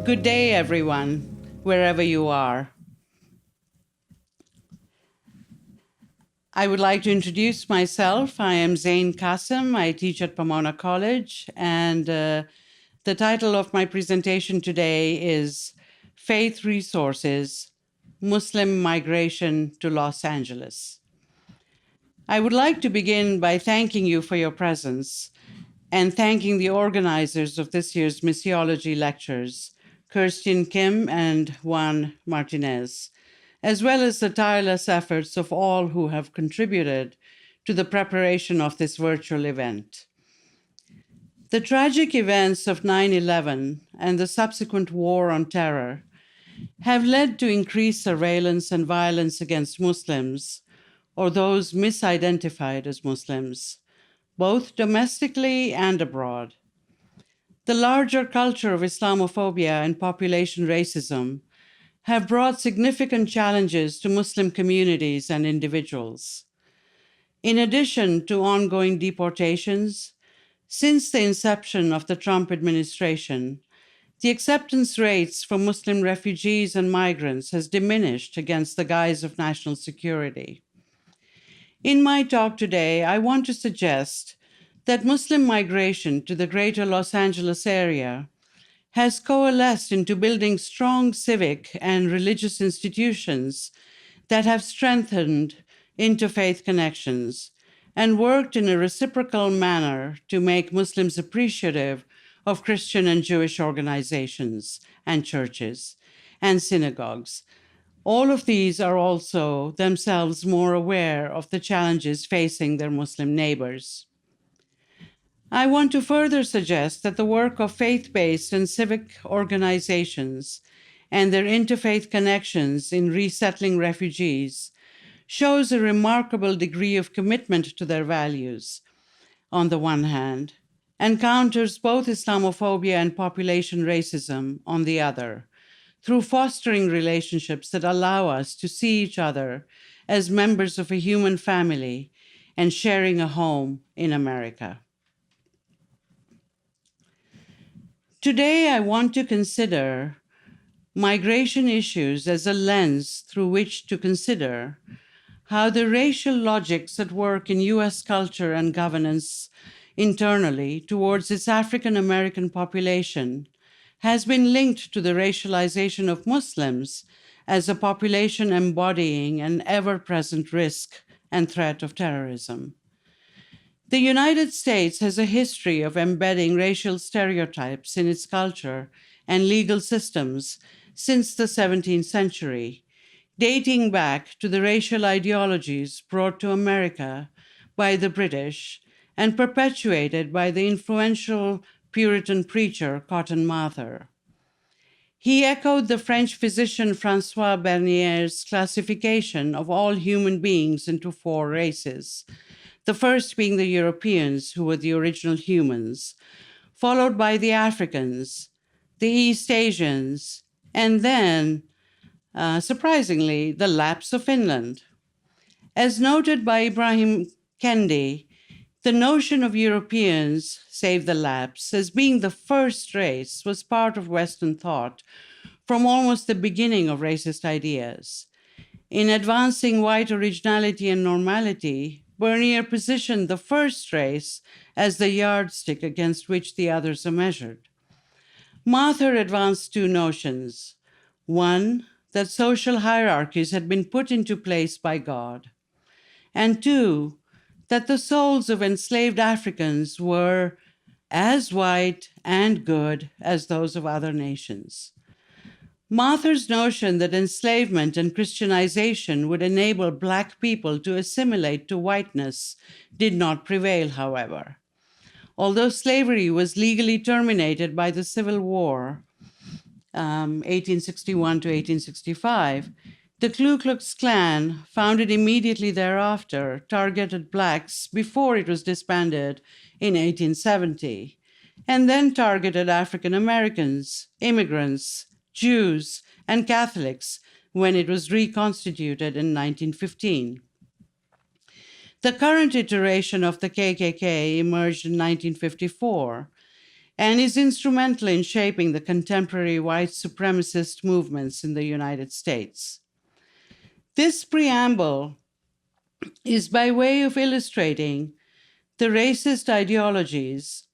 Good day, everyone, wherever you are. I would like to introduce myself. I am Zayn Kassam. I teach at Pomona College, and the title of my presentation today is Faith Resources, Muslim Migration to Los Angeles. I would like to begin by thanking you for your presence and thanking the organizers of this year's missiology lectures, Kirsten Kim and Juan Martinez, as well as the tireless efforts of all who have contributed to the preparation of this virtual event. The tragic events of 9/11 and the subsequent war on terror have led to increased surveillance and violence against Muslims, or those misidentified as Muslims, both domestically and abroad. The larger culture of Islamophobia and population racism have brought significant challenges to Muslim communities and individuals. In addition to ongoing deportations, since the inception of the Trump administration, the acceptance rates for Muslim refugees and migrants has diminished against the guise of national security. In my talk today, I want to suggest that Muslim migration to the greater Los Angeles area has coalesced into building strong civic and religious institutions that have strengthened interfaith connections and worked in a reciprocal manner to make Muslims appreciative of Christian and Jewish organizations and churches and synagogues. All of these are also themselves more aware of the challenges facing their Muslim neighbors. I want to further suggest that the work of faith-based and civic organizations and their interfaith connections in resettling refugees shows a remarkable degree of commitment to their values, on the one hand, and counters both Islamophobia and population racism, on the other, through fostering relationships that allow us to see each other as members of a human family and sharing a home in America. Today, I want to consider migration issues as a lens through which to consider how the racial logics at work in U.S. culture and governance internally towards its African American population has been linked to the racialization of Muslims as a population embodying an ever-present risk and threat of terrorism. The United States has a history of embedding racial stereotypes in its culture and legal systems since the 17th century, dating back to the racial ideologies brought to America by the British and perpetuated by the influential Puritan preacher Cotton Mather. He echoed the French physician François Bernier's classification of all human beings into 4 races, the first being the Europeans, who were the original humans, followed by the Africans, the East Asians, and then, surprisingly, the Lapps of Finland. As noted by Ibrahim Kendi, the notion of Europeans, save the Lapps, as being the first race was part of Western thought from almost the beginning of racist ideas. In advancing white originality and normality, Bernier positioned the first race as the yardstick against which the others are measured. Mather advanced 2 notions. One, that social hierarchies had been put into place by God. And 2, that the souls of enslaved Africans were as white and good as those of other nations. Mather's notion that enslavement and Christianization would enable Black people to assimilate to whiteness did not prevail, however. Although slavery was legally terminated by the Civil War, 1861 to 1865, the Ku Klux Klan, founded immediately thereafter, targeted Blacks before it was disbanded in 1870, and then targeted African Americans, immigrants, Jews, and Catholics when it was reconstituted in 1915. The current iteration of the KKK emerged in 1954 and is instrumental in shaping the contemporary white supremacist movements in the United States. This preamble is by way of illustrating the racist ideologies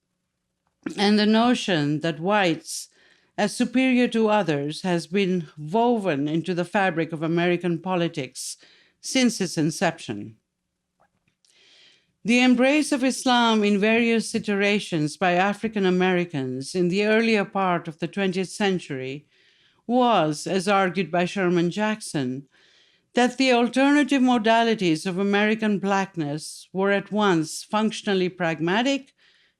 and the notion that whites, as superior to others, has been woven into the fabric of American politics since its inception. The embrace of Islam in various iterations by African Americans in the earlier part of the 20th century was, as argued by Sherman Jackson, that the alternative modalities of American Blackness were at once functionally pragmatic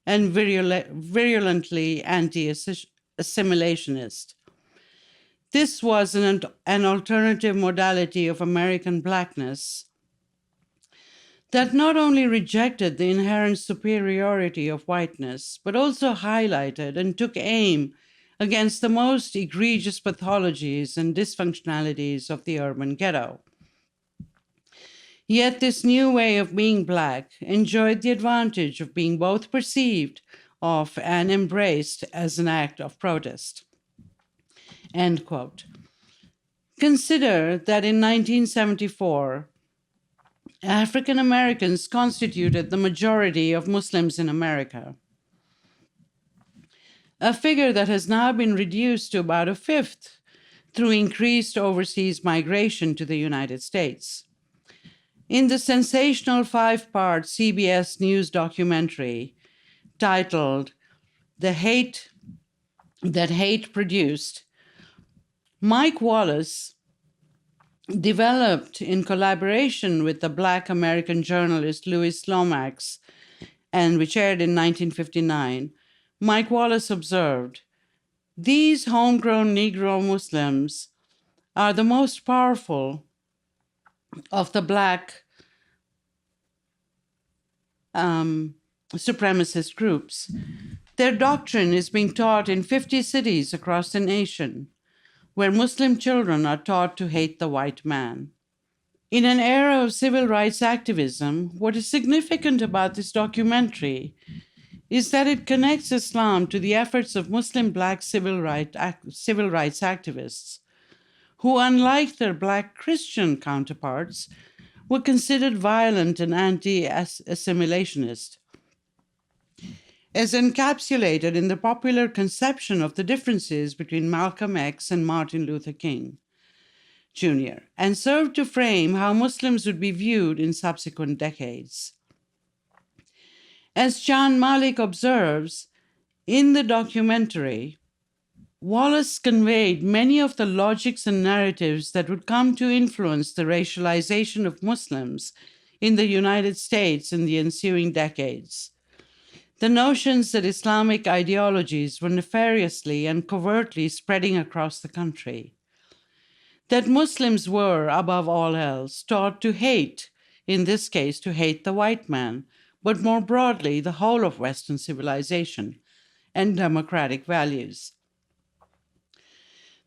and virulently anti-assimilationist. This was an alternative modality of American Blackness that not only rejected the inherent superiority of whiteness, but also highlighted and took aim against the most egregious pathologies and dysfunctionalities of the urban ghetto. Yet this new way of being Black enjoyed the advantage of being both perceived of and embraced as an act of protest. End quote. Consider that in 1974, African Americans constituted the majority of Muslims in America, a figure that has now been reduced to about a fifth through increased overseas migration to the United States. In the sensational 5-part CBS News documentary titled The Hate That Hate Produced, Mike Wallace developed in collaboration with the Black American journalist Louis Lomax, and which aired in 1959, Mike Wallace observed, "These homegrown Negro Muslims are the most powerful of the Black supremacist groups. Their doctrine is being taught in 50 cities across the nation, where Muslim children are taught to hate the white man." In an era of civil rights activism, what is significant about this documentary is that it connects Islam to the efforts of Muslim Black civil rights activists, who, unlike their Black Christian counterparts, were considered violent and anti-assimilationist. As encapsulated in the popular conception of the differences between Malcolm X and Martin Luther King Jr., and served to frame how Muslims would be viewed in subsequent decades. As John Malik observes, in the documentary, Wallace conveyed many of the logics and narratives that would come to influence the racialization of Muslims in the United States in the ensuing decades. The notions that Islamic ideologies were nefariously and covertly spreading across the country. That Muslims were, above all else, taught to hate, in this case to hate the white man, but more broadly the whole of Western civilization and democratic values.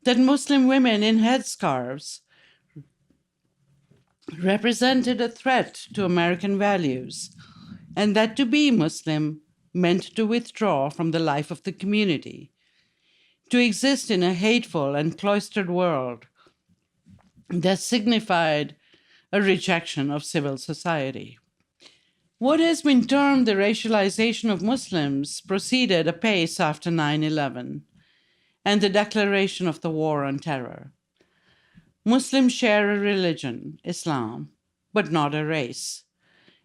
That Muslim women in headscarves represented a threat to American values, and that to be Muslim meant to withdraw from the life of the community, to exist in a hateful and cloistered world that signified a rejection of civil society. What has been termed the racialization of Muslims proceeded apace after 9/11 and the declaration of the War on Terror. Muslims share a religion, Islam, but not a race.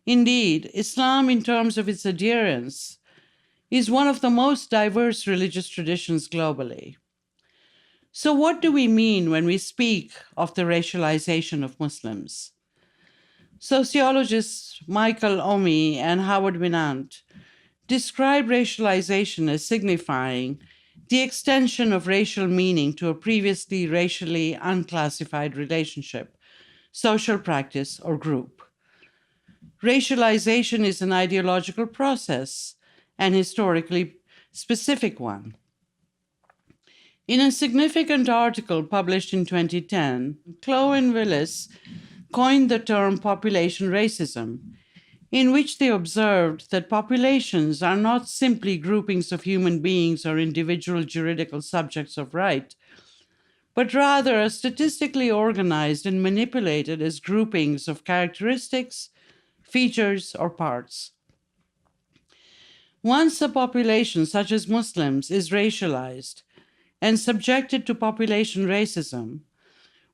Indeed, Islam, in terms of its adherents, is one of the most diverse religious traditions globally. So what do we mean when we speak of the racialization of Muslims? Sociologists Michael Omi and Howard Winant describe racialization as signifying the extension of racial meaning to a previously racially unclassified relationship, social practice, or group. Racialization is an ideological process, an historically specific one. In a significant article published in 2010, Chloe Willis coined the term population racism, in which they observed that populations are not simply groupings of human beings or individual juridical subjects of right, but rather are statistically organized and manipulated as groupings of characteristics, features, or parts. Once a population, such as Muslims, is racialized and subjected to population racism,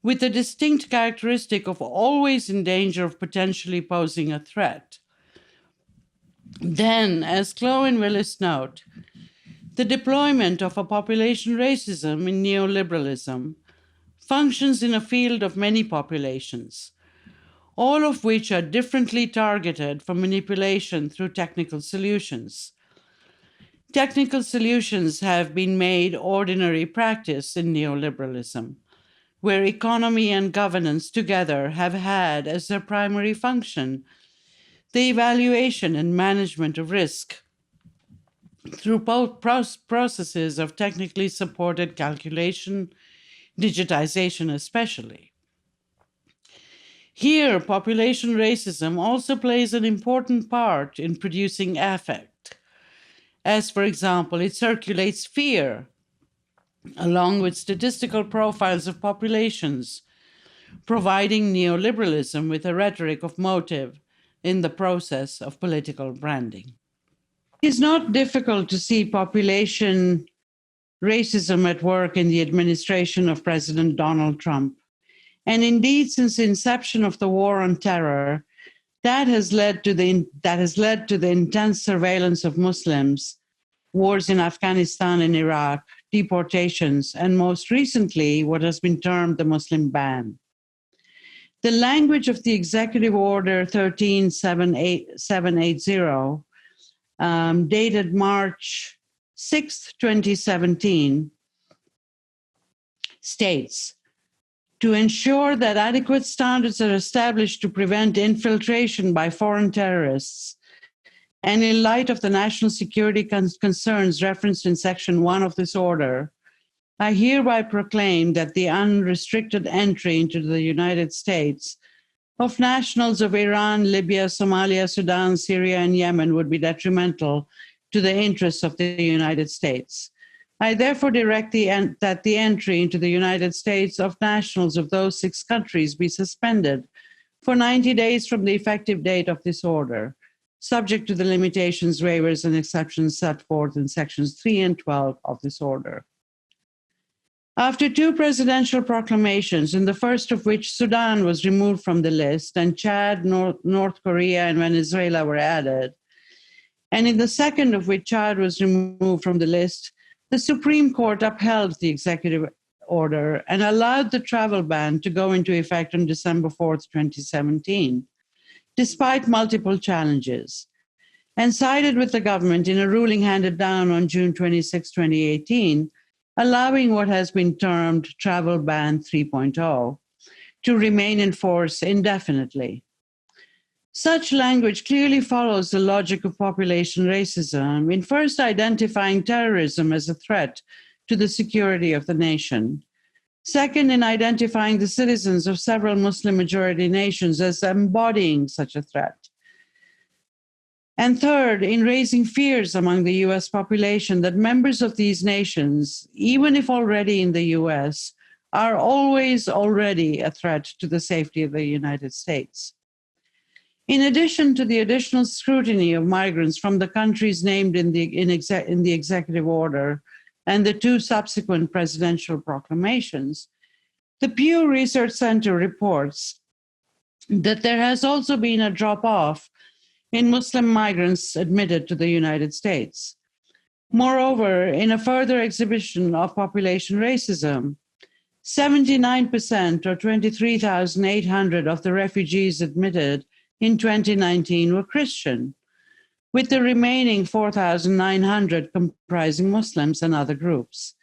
with the distinct characteristic of always in danger of potentially posing a threat, then, as Clow and Willis note, the deployment of a population racism in neoliberalism functions in a field of many populations, all of which are differently targeted for manipulation through technical solutions. Technical solutions have been made ordinary practice in neoliberalism, where economy and governance together have had as their primary function the evaluation and management of risk through processes of technically supported calculation, digitization especially. Here, population racism also plays an important part in producing affect, as, for example, it circulates fear, along with statistical profiles of populations, providing neoliberalism with a rhetoric of motive in the process of political branding. It is not difficult to see population racism at work in the administration of President Donald Trump. And indeed, since the inception of the war on terror, that has led to the intense surveillance of Muslims, wars in Afghanistan and Iraq, deportations, and most recently, what has been termed the Muslim ban. The language of the Executive Order 13780, dated March 6, 2017, states, to ensure that adequate standards are established to prevent infiltration by foreign terrorists, and in light of the national security concerns referenced in Section 1 of this order, I hereby proclaim that the unrestricted entry into the United States of nationals of Iran, Libya, Somalia, Sudan, Syria, and Yemen would be detrimental to the interests of the United States. I therefore direct that the entry into the United States of nationals of those 6 countries be suspended for 90 days from the effective date of this order, subject to the limitations, waivers, and exceptions set forth in Sections 3 and 12 of this order. After 2 presidential proclamations, in the first of which Sudan was removed from the list and Chad, North Korea, and Venezuela were added, and in the second of which Chad was removed from the list, the Supreme Court upheld the executive order and allowed the travel ban to go into effect on December 4th, 2017, despite multiple challenges, and sided with the government in a ruling handed down on June 26, 2018, allowing what has been termed Travel Ban 3.0 to remain in force indefinitely. Such language clearly follows the logic of population racism in first identifying terrorism as a threat to the security of the nation. Second, in identifying the citizens of several Muslim-majority nations as embodying such a threat. And third, in raising fears among the US population that members of these nations, even if already in the US, are always already a threat to the safety of the United States. In addition to the additional scrutiny of migrants from the countries named in the executive order and the 2 subsequent presidential proclamations, the Pew Research Center reports that there has also been a drop-off in Muslim migrants admitted to the United States. Moreover, in a further exhibition of population racism, 79% or 23,800 of the refugees admitted in 2019 were Christian, with the remaining 4,900 comprising Muslims and other groups.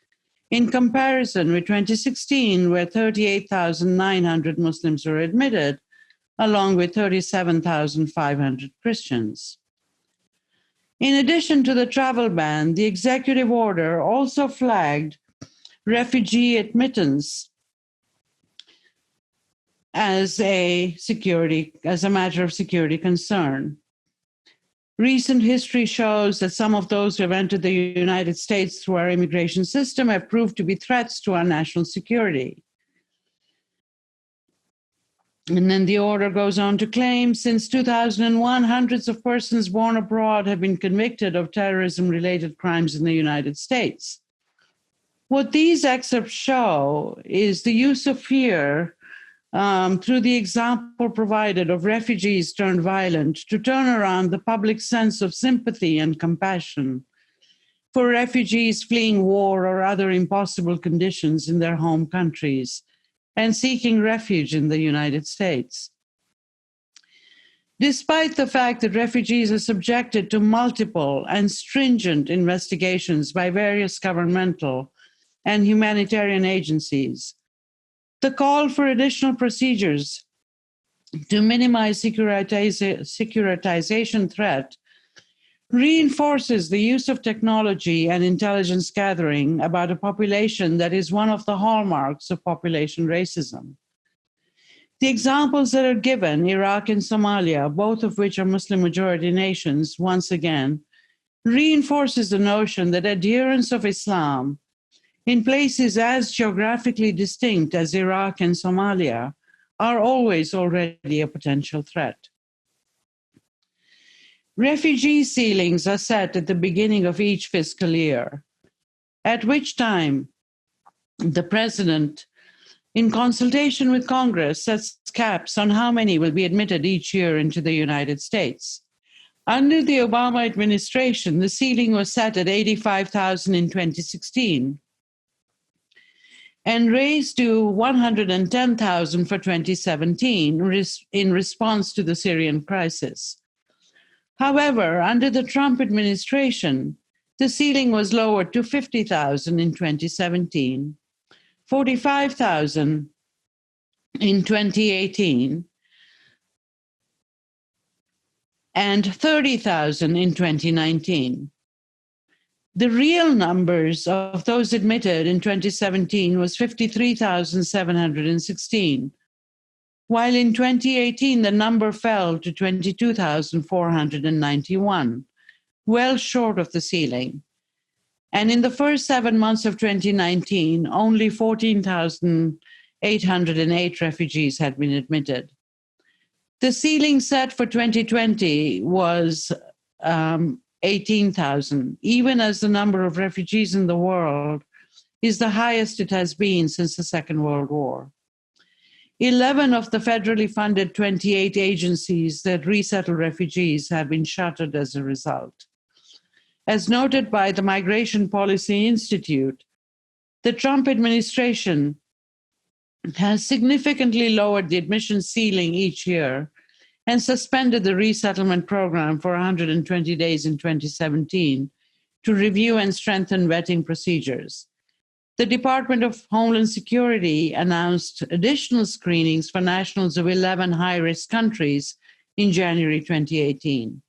In comparison with 2016, where 38,900 Muslims were admitted, along with 37,500 Christians. In addition to the travel ban, the executive order also flagged refugee admittance as a matter of security concern. Recent history shows that some of those who have entered the United States through our immigration system have proved to be threats to our national security. And then the order goes on to claim, since 2001, hundreds of persons born abroad have been convicted of terrorism-related crimes in the United States. What these excerpts show is the use of fear through the example provided of refugees turned violent to turn around the public sense of sympathy and compassion for refugees fleeing war or other impossible conditions in their home countries and seeking refuge in the United States. Despite the fact that refugees are subjected to multiple and stringent investigations by various governmental and humanitarian agencies, the call for additional procedures to minimize securitization threat reinforces the use of technology and intelligence gathering about a population that is one of the hallmarks of population racism. The examples that are given, Iraq and Somalia, both of which are Muslim-majority nations, once again, reinforces the notion that adherents of Islam in places as geographically distinct as Iraq and Somalia are always already a potential threat. Refugee ceilings are set at the beginning of each fiscal year, at which time the president, in consultation with Congress, sets caps on how many will be admitted each year into the United States. Under the Obama administration, the ceiling was set at 85,000 in 2016 and raised to 110,000 for 2017 in response to the Syrian crisis. However, under the Trump administration, the ceiling was lowered to 50,000 in 2017, 45,000 in 2018, and 30,000 in 2019. The real numbers of those admitted in 2017 was 53,716, while in 2018 the number fell to 22,491, well short of the ceiling. And in the first 7 months of 2019, only 14,808 refugees had been admitted. The ceiling set for 2020 was 18,000, even as the number of refugees in the world is the highest it has been since the Second World War. 11 of the federally funded 28 agencies that resettle refugees have been shuttered as a result. As noted by the Migration Policy Institute, the Trump administration has significantly lowered the admission ceiling each year and suspended the resettlement program for 120 days in 2017 to review and strengthen vetting procedures. The Department of Homeland Security announced additional screenings for nationals of 11 high-risk countries in January 2018.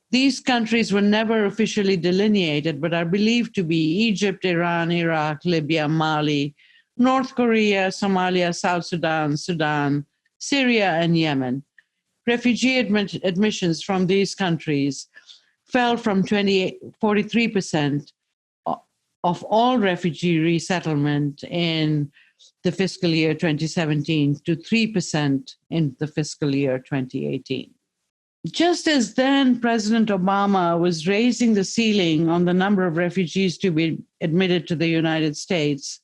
These countries were never officially delineated, but are believed to be Egypt, Iran, Iraq, Libya, Mali, North Korea, Somalia, South Sudan, Sudan, Syria, and Yemen. Refugee admissions from these countries fell from 43% of all refugee resettlement in the fiscal year 2017 to 3% in the fiscal year 2018. Just as then President Obama was raising the ceiling on the number of refugees to be admitted to the United States,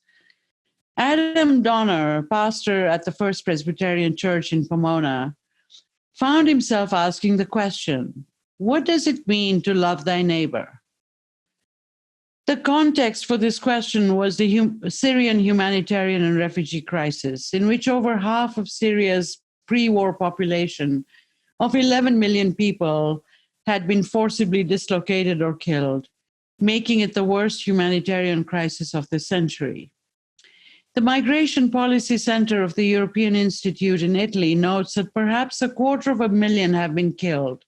Adam Donner, pastor at the First Presbyterian Church in Pomona, found himself asking the question, what does it mean to love thy neighbor? The context for this question was the Syrian humanitarian and refugee crisis, in which over half of Syria's pre-war population of 11 million people had been forcibly dislocated or killed, making it the worst humanitarian crisis of the century. The Migration Policy Center of the European Institute in Italy notes that perhaps 250,000 have been killed,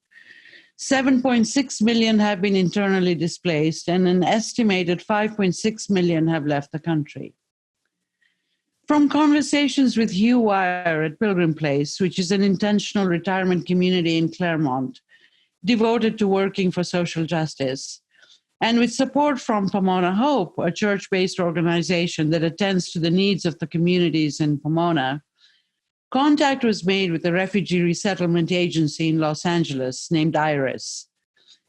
7.6 million have been internally displaced, and an estimated 5.6 million have left the country. From conversations with Hugh Wire at Pilgrim Place, which is an intentional retirement community in Claremont, devoted to working for social justice. And with support from Pomona Hope, a church based organization that attends to the needs of the communities in Pomona, contact was made with the Refugee Resettlement Agency in Los Angeles named IRIS,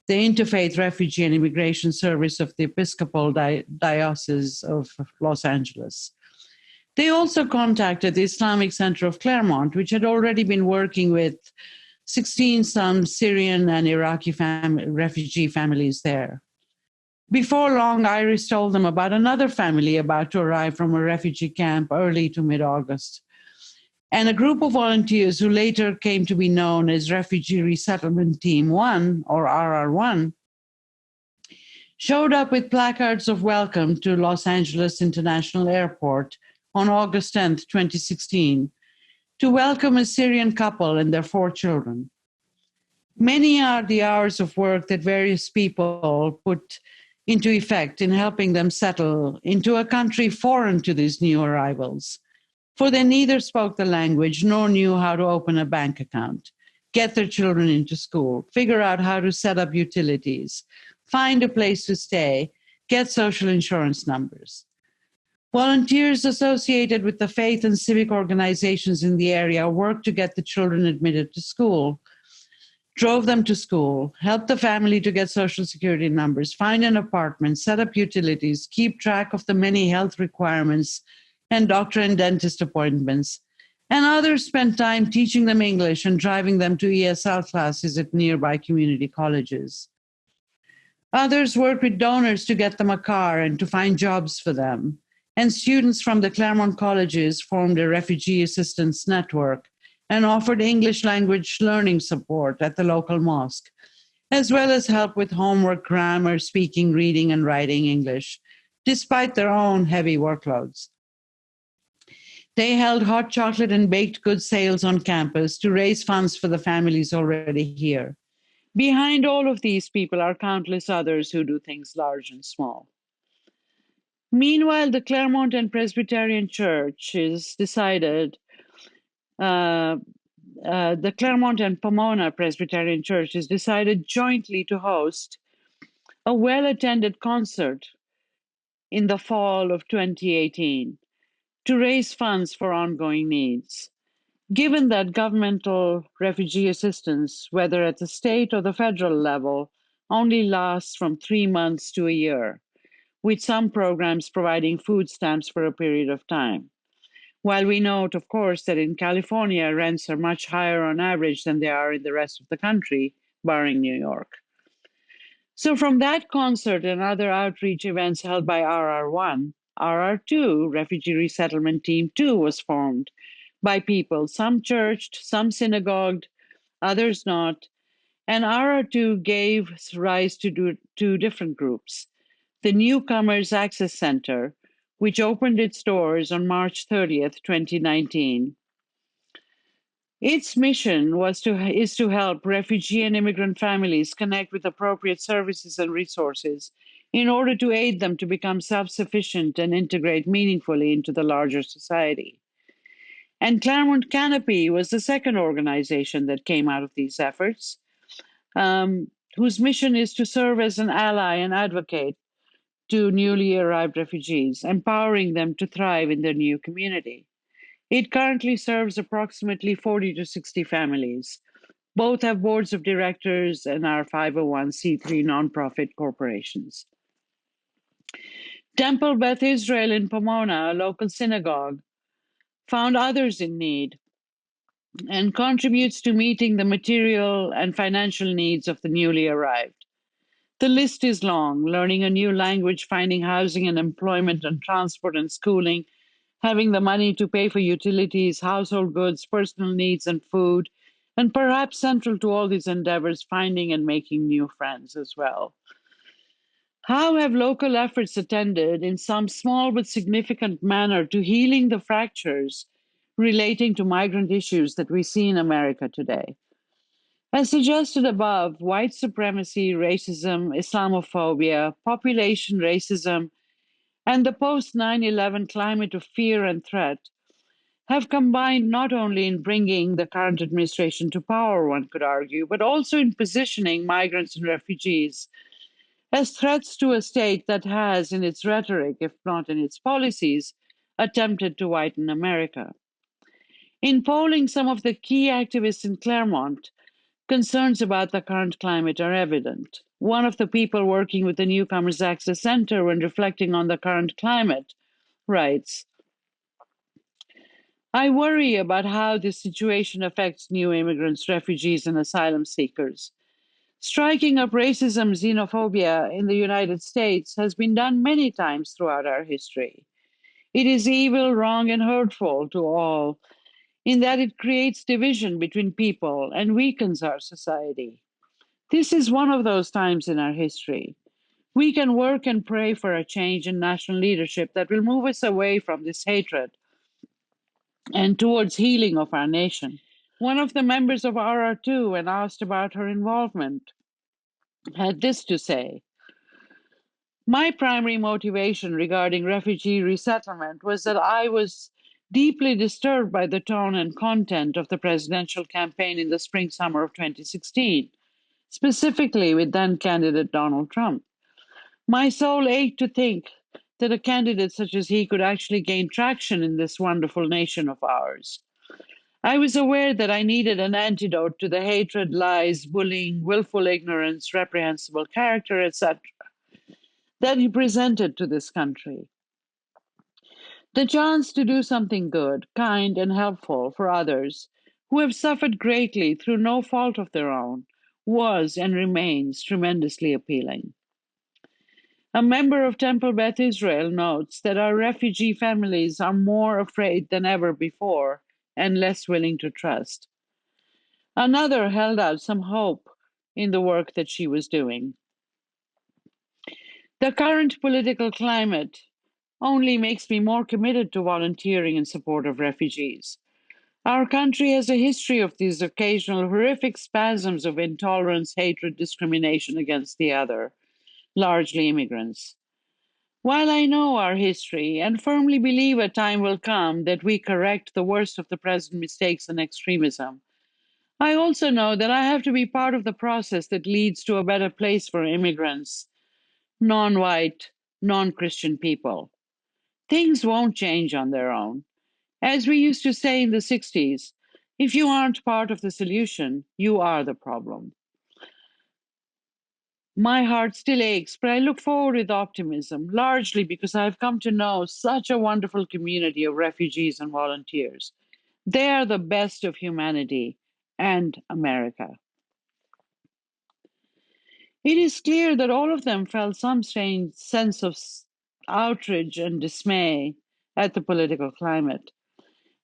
the Interfaith Refugee and Immigration Service of the Episcopal Diocese of Los Angeles. They also contacted the Islamic Center of Claremont, which had already been working with 16 some Syrian and Iraqi refugee families there. Before long, Iris told them about another family about to arrive from a refugee camp early to mid-August. And a group of volunteers who later came to be known as Refugee Resettlement Team 1, or RR1, showed up with placards of welcome to Los Angeles International Airport on August 10th, 2016, to welcome a Syrian couple and their 4 children. Many are the hours of work that various people put into effect in helping them settle into a country foreign to these new arrivals, for they neither spoke the language nor knew how to open a bank account, get their children into school, figure out how to set up utilities, find a place to stay, get social insurance numbers. Volunteers associated with the faith and civic organizations in the area worked to get the children admitted to school, drove them to school, helped the family to get social security numbers, find an apartment, set up utilities, keep track of the many health requirements and doctor and dentist appointments. And others spent time teaching them English and driving them to ESL classes at nearby community colleges. Others worked with donors to get them a car and to find jobs for them. And students from the Claremont colleges formed a refugee assistance network and offered English language learning support at the local mosque, as well as help with homework, grammar, speaking, reading, and writing English, despite their own heavy workloads. They held hot chocolate and baked goods sales on campus to raise funds for the families already here. Behind all of these people are countless others who do things large and small. Meanwhile, the Claremont and Presbyterian Church is decided the Claremont and Pomona Presbyterian Church has decided jointly to host a well-attended concert in the fall of 2018 to raise funds for ongoing needs. Given that governmental refugee assistance, whether at the state or the federal level, only lasts from 3 months to a year, with some programs providing food stamps for a period of time. While we note, of course, that in California, rents are much higher on average than they are in the rest of the country, barring New York. So from that concert and other outreach events held by RR1, RR2, Refugee Resettlement Team 2, was formed by people, some churched, some synagogued, others not, and RR2 gave rise to 2 different groups. The Newcomers Access Center, which opened its doors on March 30th, 2019. Its mission is to help refugee and immigrant families connect with appropriate services and resources in order to aid them to become self-sufficient and integrate meaningfully into the larger society. And Claremont Canopy was the second organization that came out of these efforts, whose mission is to serve as an ally and advocate to newly arrived refugees, empowering them to thrive in their new community. It currently serves approximately 40 to 60 families. Both have boards of directors and are 501c3 nonprofit corporations. Temple Beth Israel in Pomona, a local synagogue, found others in need and contributes to meeting the material and financial needs of the newly arrived. The list is long: learning a new language, finding housing and employment and transport and schooling, having the money to pay for utilities, household goods, personal needs, and food, and perhaps central to all these endeavors, finding and making new friends as well. How have local efforts attended in some small but significant manner to healing the fractures relating to migrant issues that we see in America today? As suggested above, white supremacy, racism, Islamophobia, population racism, and the post 9/11 climate of fear and threat have combined not only in bringing the current administration to power, one could argue, but also in positioning migrants and refugees as threats to a state that has, in its rhetoric, if not in its policies, attempted to whiten America. In polling some of the key activists in Claremont, concerns about the current climate are evident. One of the people working with the Newcomers Access Center when reflecting on the current climate writes, I worry about how this situation affects new immigrants, refugees, and asylum seekers. Striking up racism, xenophobia in the United States has been done many times throughout our history. It is evil, wrong, and hurtful to all, in that it creates division between people and weakens our society. This is one of those times in our history. We can work and pray for a change in national leadership that will move us away from this hatred and towards healing of our nation. One of the members of RR2, when asked about her involvement, had this to say. My primary motivation regarding refugee resettlement was that I was deeply disturbed by the tone and content of the presidential campaign in the spring summer of 2016, specifically with then candidate Donald Trump. My soul ached to think that a candidate such as he could actually gain traction in this wonderful nation of ours. I was aware that I needed an antidote to the hatred, lies, bullying, willful ignorance, reprehensible character, etc., that he presented to this country. The chance to do something good, kind, and helpful for others who have suffered greatly through no fault of their own was and remains tremendously appealing. A member of Temple Beth Israel notes that our refugee families are more afraid than ever before and less willing to trust. Another held out some hope in the work that she was doing. The current political climate only makes me more committed to volunteering in support of refugees. Our country has a history of these occasional horrific spasms of intolerance, hatred, discrimination against the other, largely immigrants. While I know our history and firmly believe a time will come that we correct the worst of the present mistakes and extremism, I also know that I have to be part of the process that leads to a better place for immigrants, non-white, non-Christian people. Things won't change on their own. As we used to say in the 60s, if you aren't part of the solution, you are the problem. My heart still aches, but I look forward with optimism, largely because I've come to know such a wonderful community of refugees and volunteers. They are the best of humanity and America. It is clear that all of them felt some strange sense of outrage and dismay at the political climate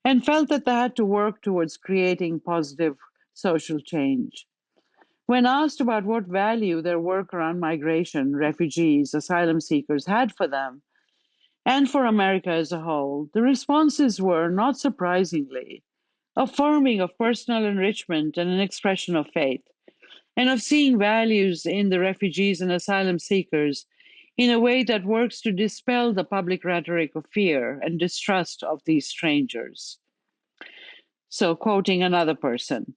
and felt that they had to work towards creating positive social change. When asked about what value their work around migration, refugees, asylum seekers had for them and for America as a whole, the responses were, not surprisingly, affirming of personal enrichment and an expression of faith, and of seeing values in the refugees and asylum seekers in a way that works to dispel the public rhetoric of fear and distrust of these strangers. So, quoting another person,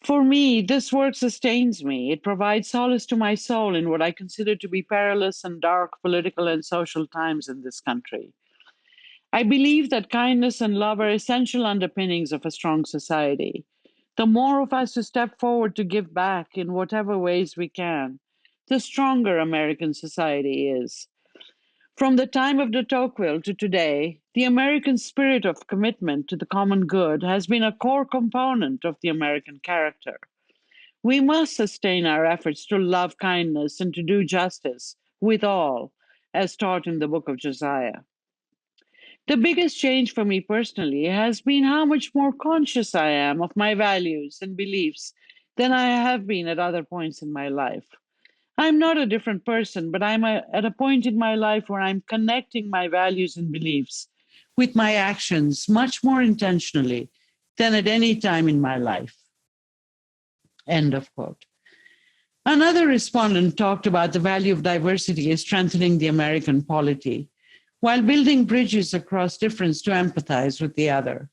for me, this work sustains me. It provides solace to my soul in what I consider to be perilous and dark political and social times in this country. I believe that kindness and love are essential underpinnings of a strong society. The more of us who step forward to give back in whatever ways we can, the stronger American society is. From the time of de Tocqueville to today, the American spirit of commitment to the common good has been a core component of the American character. We must sustain our efforts to love kindness and to do justice with all, as taught in the book of Josiah. The biggest change for me personally has been how much more conscious I am of my values and beliefs than I have been at other points in my life. I'm not a different person, but at a point in my life where I'm connecting my values and beliefs with my actions much more intentionally than at any time in my life. End of quote. Another respondent talked about the value of diversity as strengthening the American polity, while building bridges across difference to empathize with the other.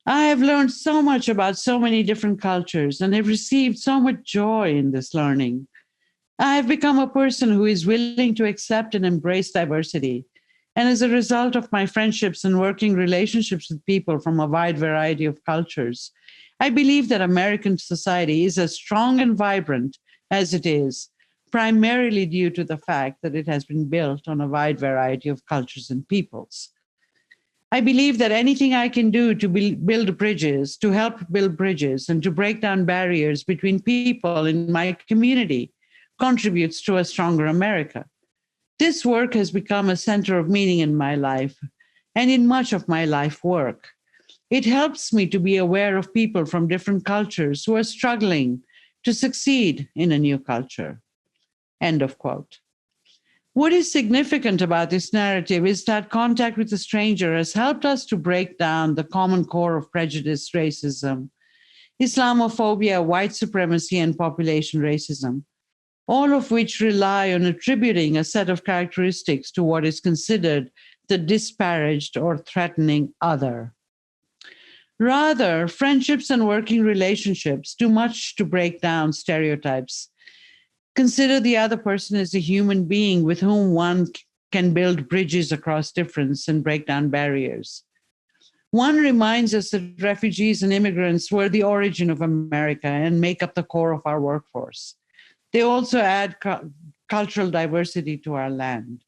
I have learned so much about so many different cultures and have received so much joy in this learning. I have become a person who is willing to accept and embrace diversity. And as a result of my friendships and working relationships with people from a wide variety of cultures, I believe that American society is as strong and vibrant as it is, primarily due to the fact that it has been built on a wide variety of cultures and peoples. I believe that anything I can do to build bridges, to help build bridges, and to break down barriers between people in my community contributes to a stronger America. This work has become a center of meaning in my life and in much of my life work. It helps me to be aware of people from different cultures who are struggling to succeed in a new culture. End of quote. What is significant about this narrative is that contact with a stranger has helped us to break down the common core of prejudice, racism, Islamophobia, white supremacy, and population racism, all of which rely on attributing a set of characteristics to what is considered the disparaged or threatening other. Rather, friendships and working relationships do much to break down stereotypes. Consider the other person as a human being with whom one can build bridges across difference and break down barriers. One reminds us that refugees and immigrants were the origin of America and make up the core of our workforce. They also add cultural diversity to our land.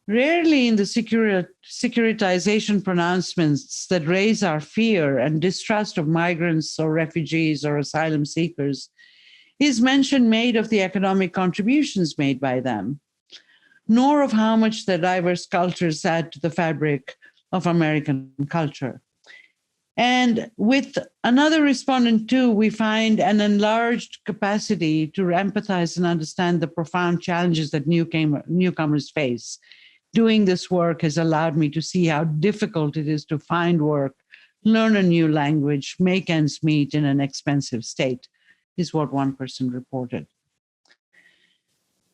Rarely in the securitization pronouncements that raise our fear and distrust of migrants or refugees or asylum seekers is mention made of the economic contributions made by them, nor of how much the diverse cultures add to the fabric of American culture. And with another respondent too, we find an enlarged capacity to empathize and understand the profound challenges that newcomers face. Doing this work has allowed me to see how difficult it is to find work, learn a new language, make ends meet in an expensive state, is what one person reported.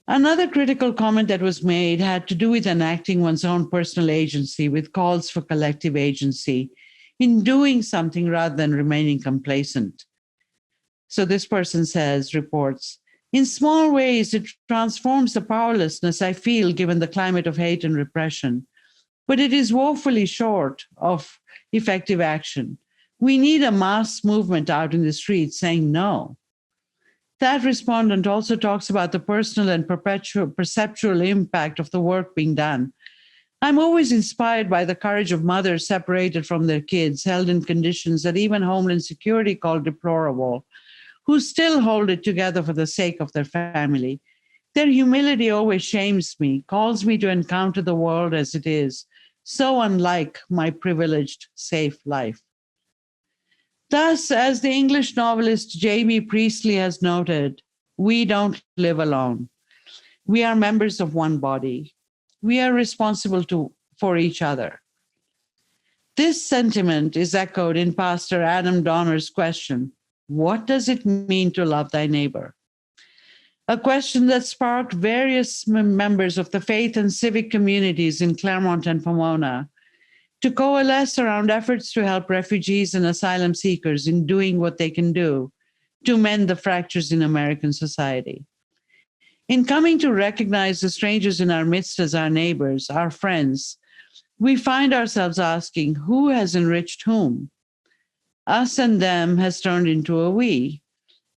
Another critical comment that was made had to do with enacting one's own personal agency with calls for collective agency in doing something rather than remaining complacent. So this person reports, in small ways, it transforms the powerlessness I feel given the climate of hate and repression, but it is woefully short of effective action. We need a mass movement out in the streets saying no. That respondent also talks about the personal and perceptual impact of the work being done. I'm always inspired by the courage of mothers separated from their kids, held in conditions that even Homeland Security called deplorable, who still hold it together for the sake of their family. Their humility always shames me, calls me to encounter the world as it is, so unlike my privileged, safe life. Thus, as the English novelist J.B. Priestley has noted, we don't live alone. We are members of one body. We are responsible for each other. This sentiment is echoed in Pastor Adam Donner's question, what does it mean to love thy neighbor? A question that sparked various members of the faith and civic communities in Claremont and Pomona to coalesce around efforts to help refugees and asylum seekers in doing what they can do to mend the fractures in American society. In coming to recognize the strangers in our midst as our neighbors, our friends, we find ourselves asking, who has enriched whom? Us and them has turned into a we.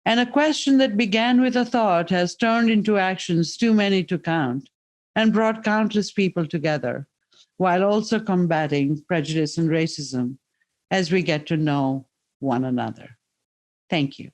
And a question that began with a thought has turned into actions too many to count and brought countless people together, while also combating prejudice and racism as we get to know one another. Thank you.